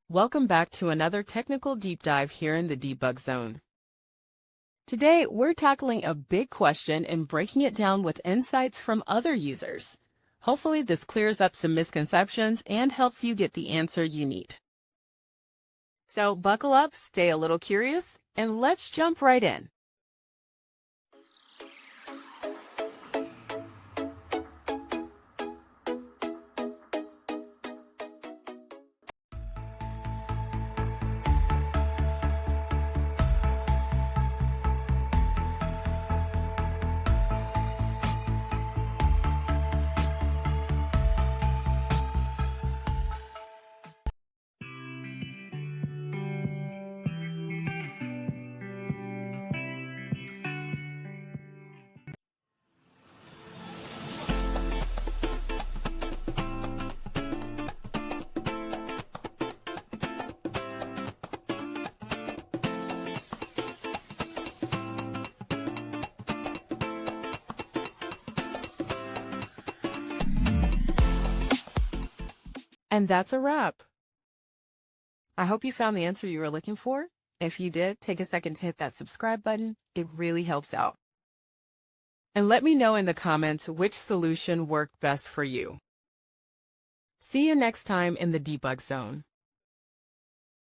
Welcome back to another technical deep dive here in the debug zone. Today, we're tackling a big question and breaking it down with insights from other users. Hopefully, this clears up some misconceptions and helps you get the answer you need. So buckle up, stay a little curious, and let's jump right in. And that's a wrap. I hope you found the answer you were looking for. If you did, take a second to hit that subscribe button. It really helps out. And let me know in the comments which solution worked best for you. See you next time in the debug zone.